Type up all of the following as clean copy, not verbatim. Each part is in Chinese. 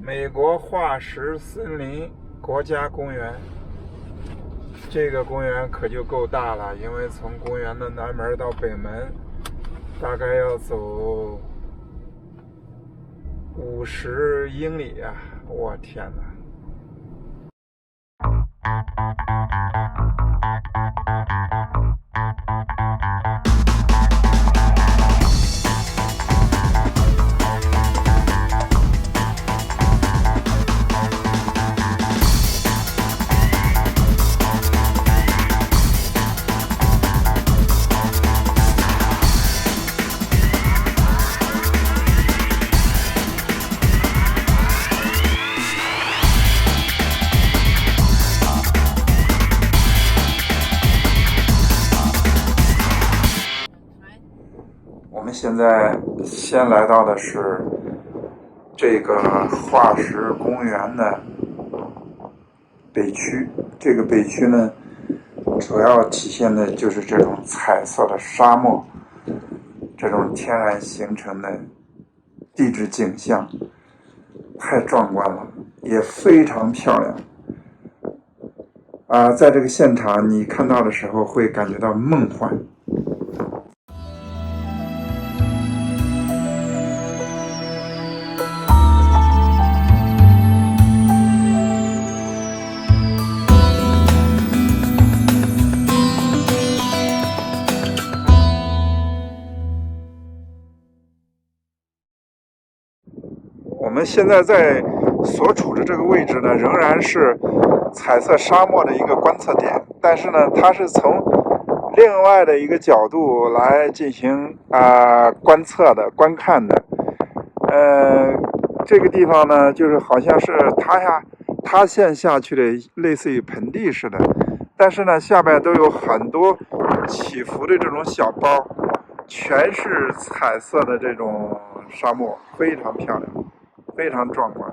美国化石森林国家公园。这个公园可就够大了，因为从公园的南门到北门大概要走50英里啊！我天哪！我们现在先来到的是这个化石公园的北区。这个北区呢，主要体现的就是这种彩色的沙漠，这种天然形成的地质景象，太壮观了，也非常漂亮。在这个现场你看到的时候会感觉到梦幻。我们现在在所处的这个位置呢，仍然是彩色沙漠的一个观测点，但是呢，它是从另外的一个角度来进行观看的。这个地方呢，就是好像是塌陷下去的，类似于盆地似的，但是呢，下面都有很多起伏的这种小包，全是彩色的这种沙漠，非常漂亮。非常壮观。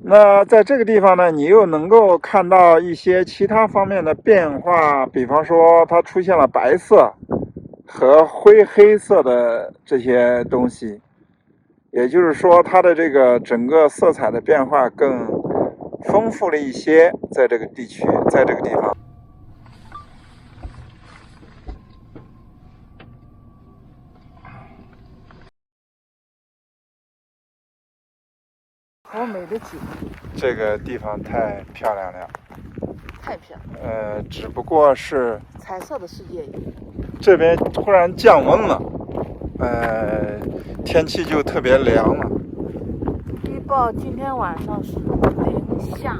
那在这个地方呢，你又能够看到一些其他方面的变化，比方说它出现了白色和灰黑色的这些东西，也就是说它的这个整个色彩的变化更丰富了一些，在这个地区，在这个地方。好美的景，这个地方太漂亮了，太漂亮。只不过是彩色的世界，这边突然降温了，天气就特别凉了。预报今天晚上是零下。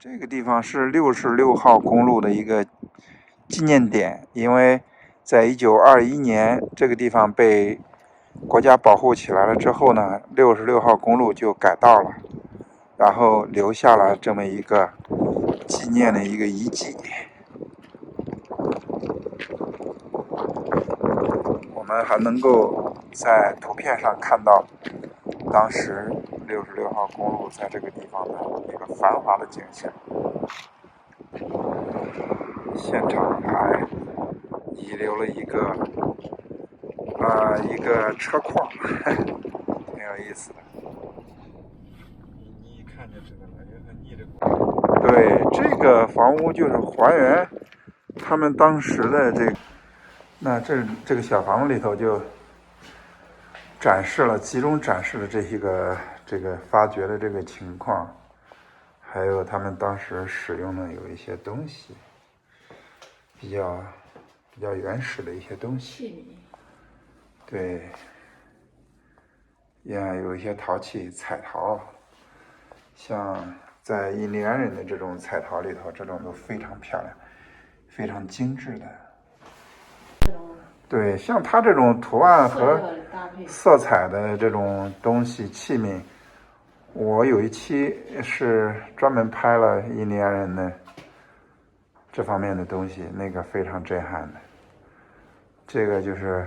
这个地方是66号公路的一个纪念点，因为在1921年这个地方被国家保护起来了之后呢，66号公路就改道了，然后留下了这么一个纪念的一个遗迹。我们还能够在图片上看到当时66号公路在这个地方的一个繁华的景象。现场还遗留了一个车框，挺有意思的。你一看就知道了，有很腻的。对，这个房屋就是还原他们当时的这个小房子里头就集中展示了这个发掘的这个情况，还有他们当时使用的有一些东西，比较原始的一些东西。对，有一些陶器、彩陶，像在印第安人的这种彩陶里头，这种都非常漂亮、非常精致的。对，像它这种图案和色彩的这种东西器皿，我有一期是专门拍了印第安人的这方面的东西，那个非常震撼的。这个就是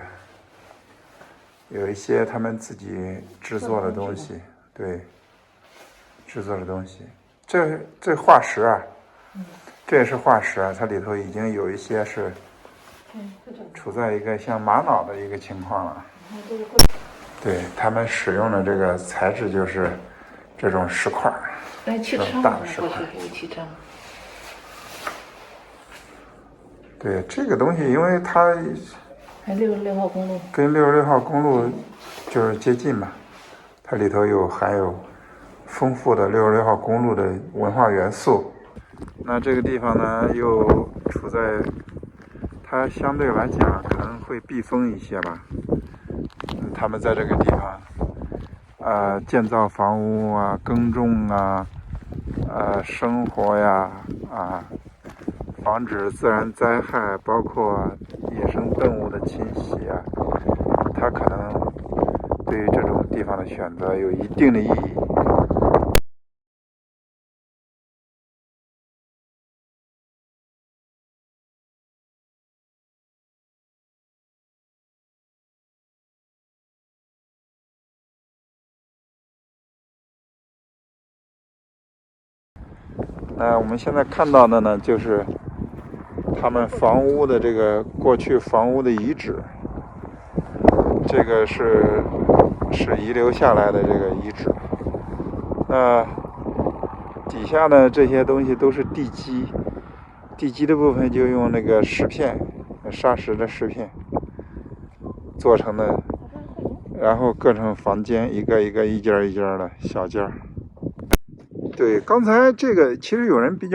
有一些他们自己制作的东西，对，制作的东西。这化石啊，这也是化石啊，它里头已经有一些是处在一个像玛瑙的一个情况了。对，他们使用的这个材质就是这种石块，大的石块。对，这个东西，因为它还66号公路跟66号公路就是接近嘛，它里头含有丰富的66号公路的文化元素。那这个地方呢，又处在它相对来讲可能会避风一些吧。他们在这个地方建造房屋啊、耕种啊、生活呀防止自然灾害，包括野生动物的侵袭啊，它可能对于这种地方的选择有一定的意义。我们现在看到的呢，就是他们房屋的这个过去房屋的遗址，这个是遗留下来的这个遗址。那底下呢，这些东西都是地基，地基的部分就用那个石片，砂石的石片做成的，然后各种房间，一间一间的小间。对，刚才这个其实有人对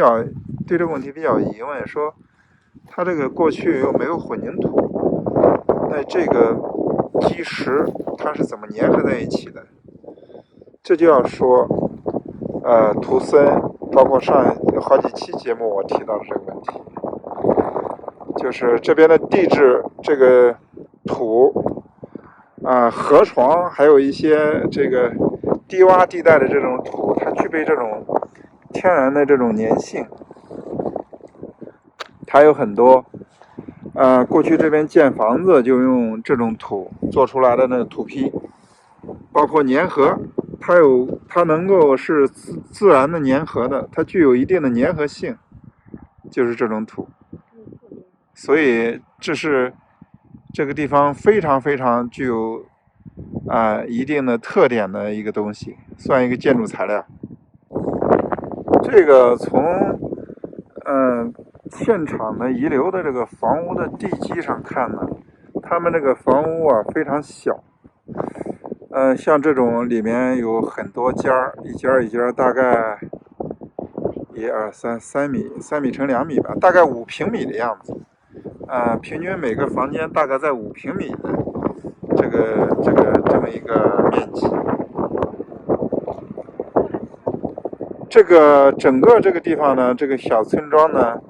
这个问题比较疑问，说它这个过去又没有混凝土，那这个基石它是怎么粘合在一起的？这就要说图森，包括上好几期节目我提到的这个问题，就是这边的地质这个土河床，还有一些这个低洼地带的这种土，它具备这种天然的这种粘性。它有很多过去这边建房子就用这种土做出来的那个土坯，包括粘合，它能够是自然的粘合的，它具有一定的粘合性，就是这种土。所以这是这个地方非常非常具有一定的特点的一个东西，算一个建筑材料。这个从现场的遗留的这个房屋的地基上看呢，他们这个房屋非常小，像这种里面有很多间儿，一间大概3米乘2米吧，大概5平米的样子，平均每个房间大概在5平米的这么一个面积。这个整个这个地方呢，这个小村庄呢，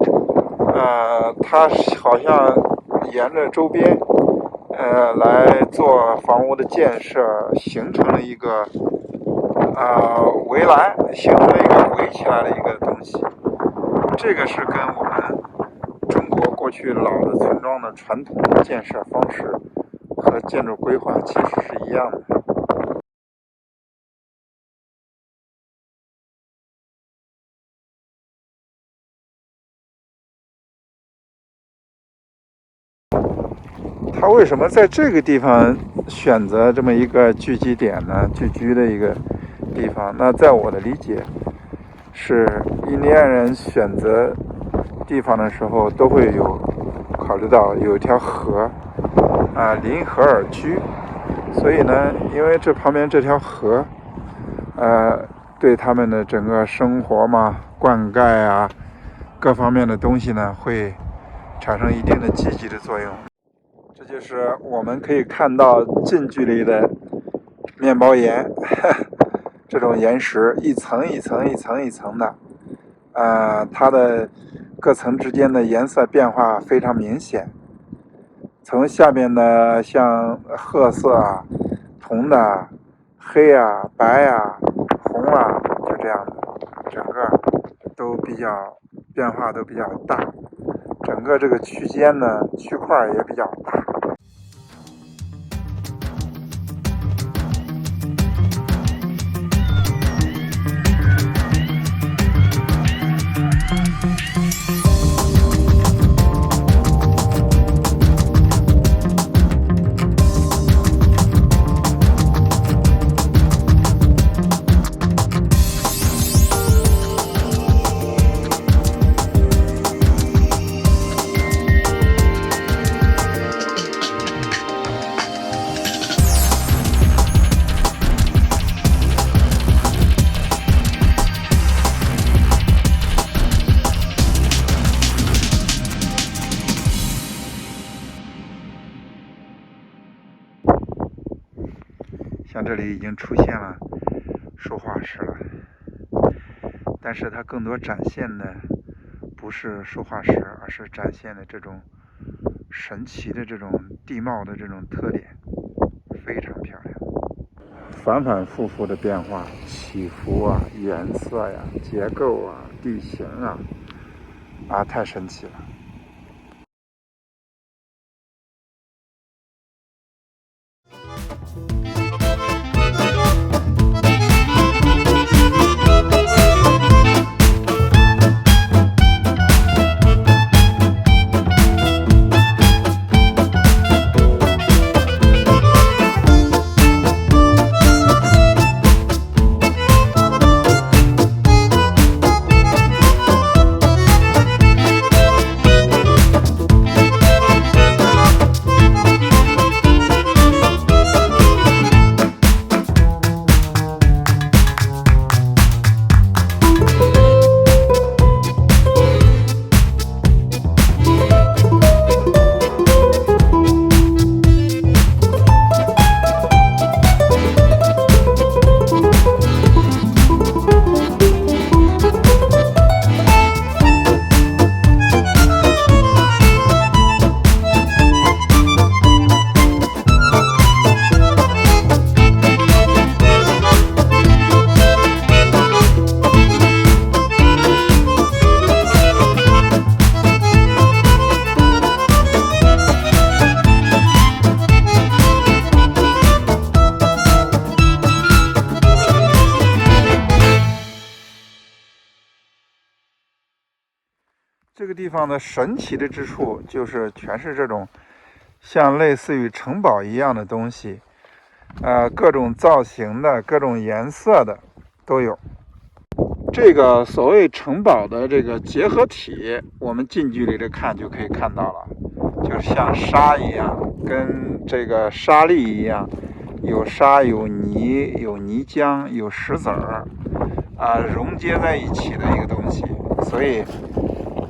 它好像沿着周边，来做房屋的建设，形成了一个围栏，形成了一个围起来的一个东西。这个是跟我们中国过去老的村庄的传统建设方式和建筑规划其实是一样的。他为什么在这个地方选择这么一个聚集点呢？聚居的一个地方，那在我的理解，是印第安人选择地方的时候都会有考虑到有一条河，临河而居，所以呢，因为这旁边这条河，对他们的整个生活嘛，灌溉啊，各方面的东西呢，会产生一定的积极的作用。这就是我们可以看到近距离的面包岩，这种岩石一层一层一层一层的，它的各层之间的颜色变化非常明显。从下面的像褐色啊、铜的、黑啊、白啊、红啊，就这样的，整个都比较变化都比较大。整个这个区间呢，区块也比较大。像这里已经出现了兽化石了，但是它更多展现的不是兽化石，而是展现的这种神奇的这种地貌的这种特点，非常漂亮。反反复复的变化、起伏啊、颜色呀、结构啊、地形啊，太神奇了。这个地方的神奇的之处就是全是这种像类似于城堡一样的东西，各种造型的、各种颜色的都有。这个所谓城堡的这个结合体，我们近距离的看就可以看到了，就是像沙一样，跟这个沙粒一样，有沙、有泥、有泥浆、有石子儿，溶接在一起的一个东西，所以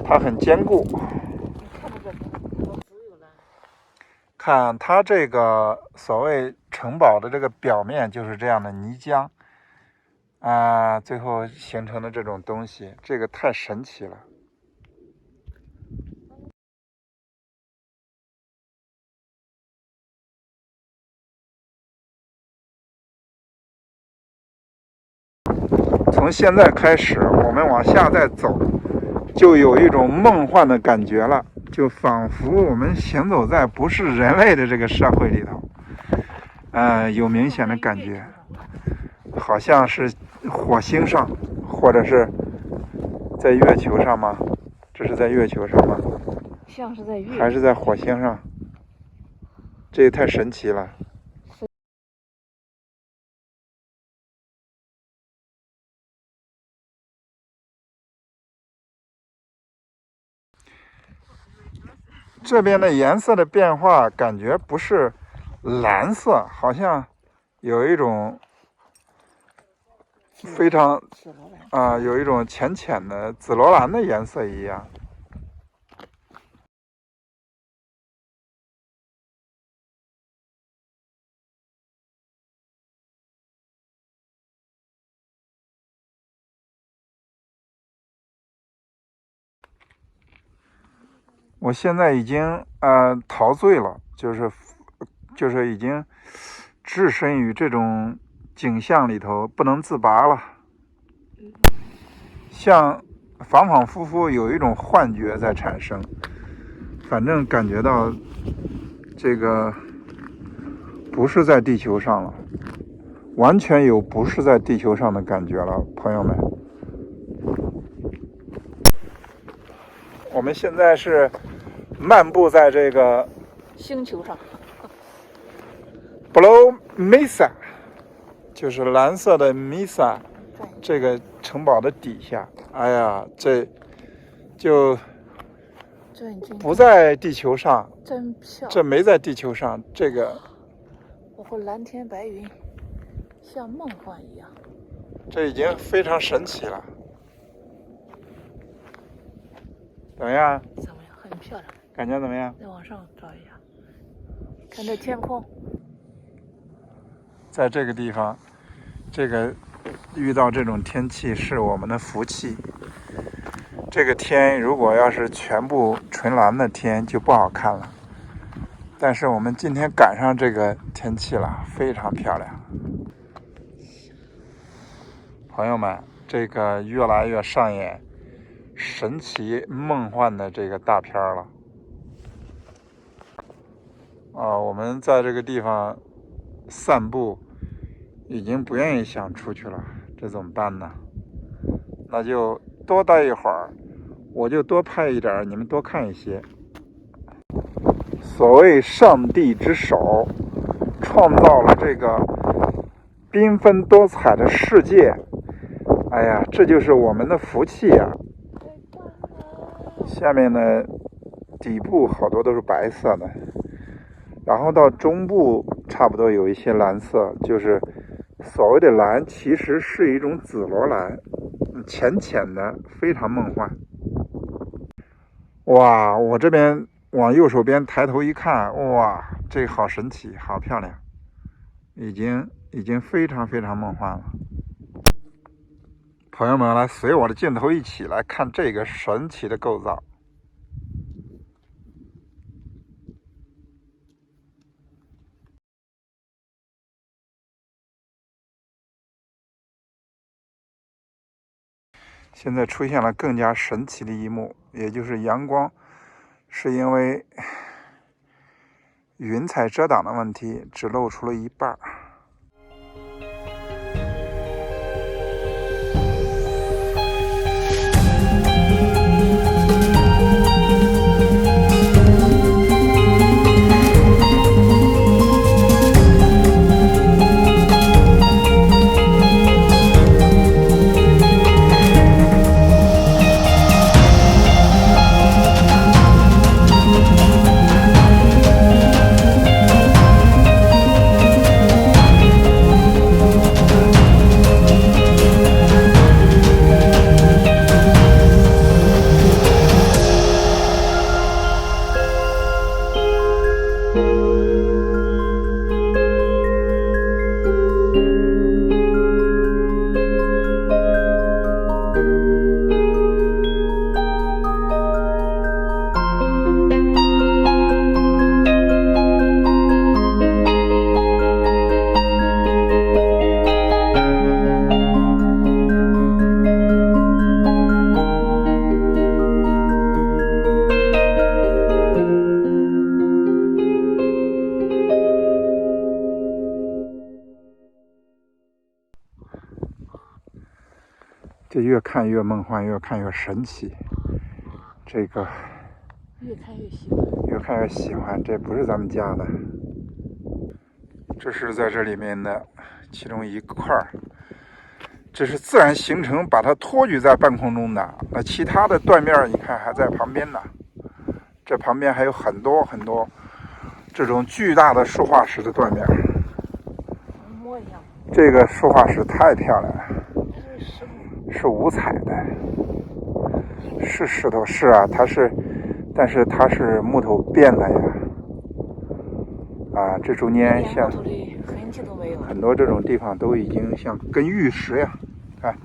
它很坚固。看它这个所谓城堡的这个表面就是这样的泥浆，啊，最后形成的这种东西，这个太神奇了。从现在开始，我们往下再走，就有一种梦幻的感觉了，就仿佛我们行走在不是人类的这个社会里头。有明显的感觉，好像是火星上，或者是在月球上吗？这是在月球上吗？像是在月球，还是在火星上？这也太神奇了。这边的颜色的变化感觉不是蓝色，好像有一种非常有一种浅浅的紫罗兰的颜色一样。我现在已经陶醉了，就是已经置身于这种景象里头不能自拔了，像反反复复有一种幻觉在产生，反正感觉到这个不是在地球上了，完全有不是在地球上的感觉了，朋友们。我们现在是漫步在这个星球上 Blue Mesa， 就是蓝色的 Mesa 这个城堡的底下。哎呀，这就不在地球上，真漂亮。这没在地球上，这个包括蓝天白云，像梦幻一样。这已经非常神奇了。怎么样？怎么样？很漂亮。感觉怎么样？再往上照一下，看这天空。在这个地方，这个遇到这种天气是我们的福气。这个天如果要是全部纯蓝的天就不好看了，但是我们今天赶上这个天气了，非常漂亮。朋友们，这个越来越上演神奇梦幻的这个大片了。我们在这个地方散步已经不愿意想出去了，这怎么办呢？那就多待一会儿，我就多拍一点，你们多看一些。所谓上帝之手创造了这个缤纷多彩的世界，哎呀，这就是我们的福气呀。下面呢，底部好多都是白色的，然后到中部差不多有一些蓝色，就是所谓的蓝其实是一种紫罗兰，浅浅的，非常梦幻。哇，我这边往右手边抬头一看，哇，这好神奇，好漂亮，已经非常非常梦幻了。朋友们，来随我的镜头一起来看这个神奇的构造。现在出现了更加神奇的一幕，也就是阳光是因为云彩遮挡的问题，只露出了一半。越看越梦幻，越看越神奇。这个越看越喜欢，越看越喜欢。这不是咱们家的，这是在这里面的其中一块儿。这是自然形成，把它托举在半空中的。那其他的断面你看还在旁边呢。这旁边还有很多很多这种巨大的树化石的断面。摸一下。这个树化石太漂亮了。这是石头。是五彩的。是石头，是啊，它是，但是它是木头变的呀。啊，这中间像木头的痕迹都没有。很多这种地方都已经像跟玉石呀，看，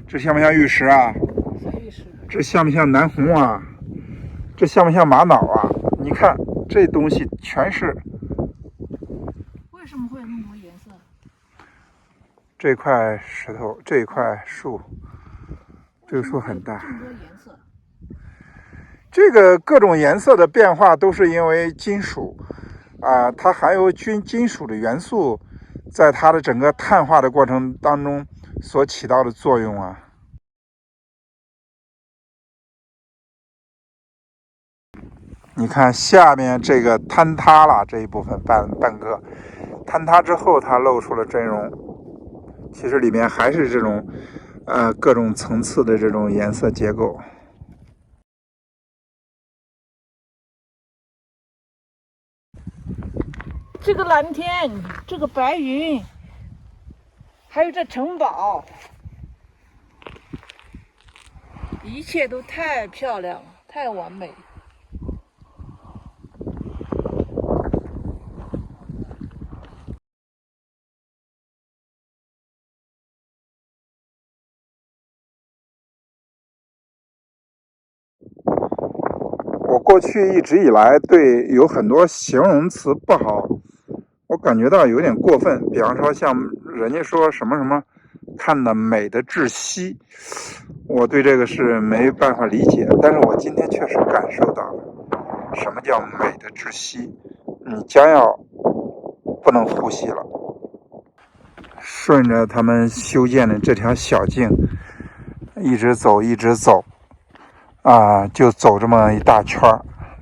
这像不像玉石啊？像玉石。这像不像南红啊？这像不像玛瑙啊？你看这东西全是。为什么会有那么多颜色？这块石头，这块树，这个树很大。这么多颜色。这个各种颜色的变化都是因为金属。它含有金属的元素，在它的整个碳化的过程当中所起到的作用啊。你看下面这个坍塌了这一部分半个，坍塌之后它露出了真容，其实里面还是这种各种层次的这种颜色结构。这个蓝天，这个白云，还有这城堡，一切都太漂亮了，太完美。我过去一直以来对有很多形容词不好，我感觉到有点过分。比方说像人家说什么什么看得美的窒息，我对这个是没办法理解，但是我今天确实感受到了什么叫美的窒息，你将要不能呼吸了。顺着他们修建的这条小径一直走就走这么一大圈，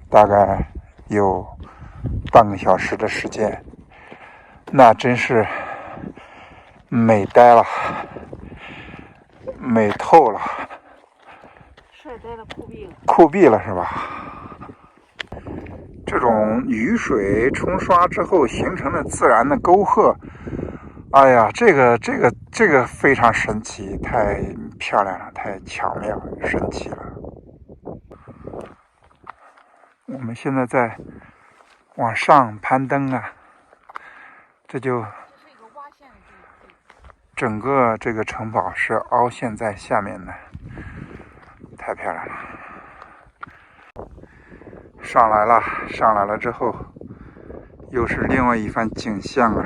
大概有半个小时的时间，那真是美呆了，美透了，帅呆了，酷毙了是吧？这种雨水冲刷之后形成的自然的沟壑，哎呀，这个非常神奇，太漂亮了，太巧妙，神奇了。我们现在在往上攀登啊，这就整个这个城堡是凹陷在下面的，太漂亮了。上来了之后，又是另外一番景象啊。